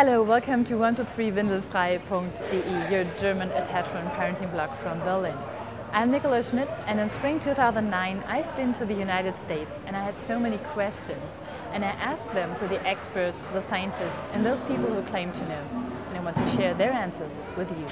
Hello, welcome to 123windelfrei.de, your German attachment parenting blog from Berlin. I'm Nicola Schmidt, and in spring 2009 I've been to the United States and I had so many questions, and I asked them to the experts, the scientists and those people who claim to know, and I want to share their answers with you.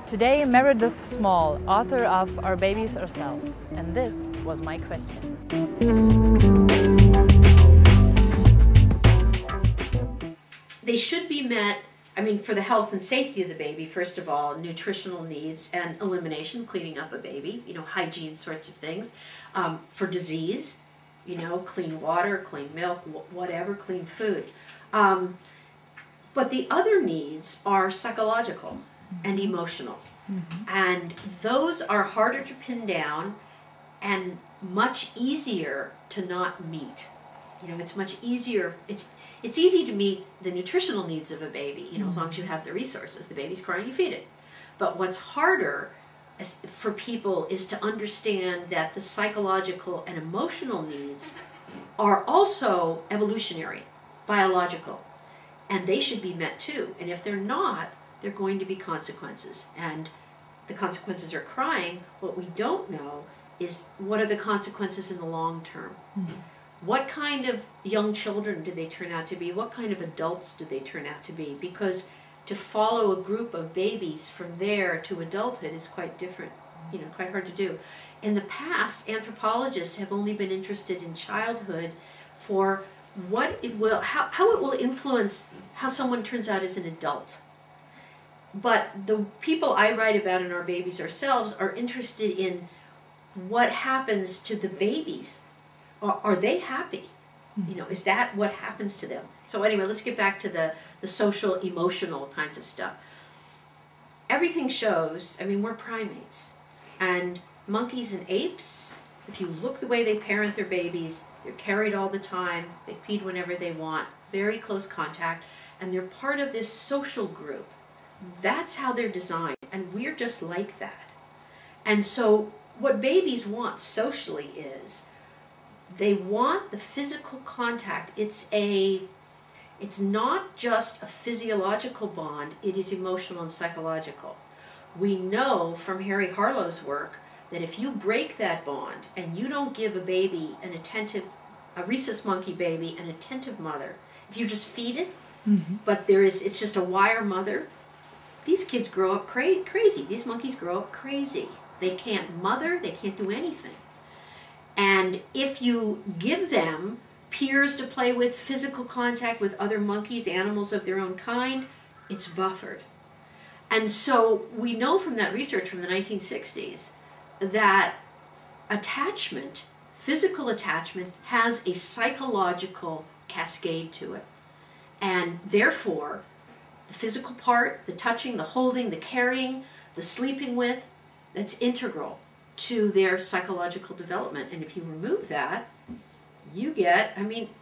Today, Meredith Small, author of Our Babies Ourselves, and this was my question. They should be met, for the health and safety of the baby, first of all, nutritional needs and elimination, cleaning up a baby, hygiene sorts of things. For disease, clean water, clean milk, whatever, clean food. But the other needs are psychological and emotional. And those are harder to pin down and much easier to not meet. It's much easier, it's easy to meet the nutritional needs of a baby, as long as you have the resources. The baby's crying, you feed it. But what's harder for people is to understand that the psychological and emotional needs are also evolutionary, biological, and they should be met too. And if they're not, there are going to be consequences, and the consequences are crying. What we don't know is what are the consequences in the long term. What kind of young children do they turn out to be? What kind of adults do they turn out to be? Because to follow a group of babies from there to adulthood is quite different, quite hard to do. In the past, anthropologists have only been interested in childhood for what it will, how it will influence how someone turns out as an adult. But the people I write about in Our Babies Ourselves are interested in what happens to the babies. Are they happy? Is that what happens to them? So anyway, let's get back to the social, emotional kinds of stuff. Everything shows, we're primates. And monkeys and apes, if you look the way they parent their babies, they're carried all the time, they feed whenever they want, very close contact, and they're part of this social group. That's how they're designed, and we're just like that. And so what babies want socially is they want the physical contact. It's not just a physiological bond, it is emotional and psychological. We know from Harry Harlow's work that if you break that bond and you don't give a baby a rhesus monkey baby, an attentive mother, if you just feed it, but it's just a wire mother, these kids grow up crazy. These monkeys grow up crazy. They can't mother, they can't do anything. And if you give them peers to play with, physical contact with other monkeys, animals of their own kind, it's buffered. And so we know from that research from the 1960s that attachment, physical attachment, has a psychological cascade to it. And therefore, the physical part, the touching, the holding, the carrying, the sleeping with, that's integral to their psychological development. And if you remove that, you get,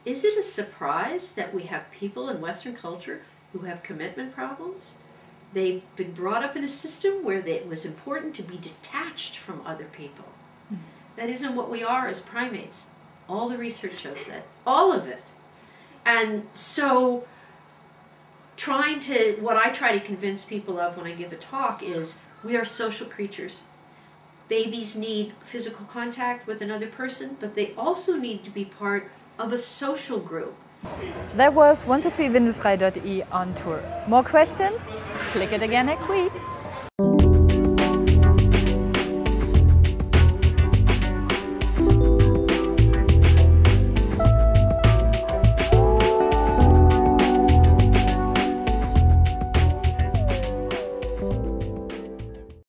is it a surprise that we have people in Western culture who have commitment problems? They've been brought up in a system where it was important to be detached from other people. That isn't what we are as primates. All the research shows that. All of it. And so what I try to convince people of when I give a talk is we are social creatures. Babies need physical contact with another person, but they also need to be part of a social group. That was 123windelfrei.de on tour. More questions? Click it again next week.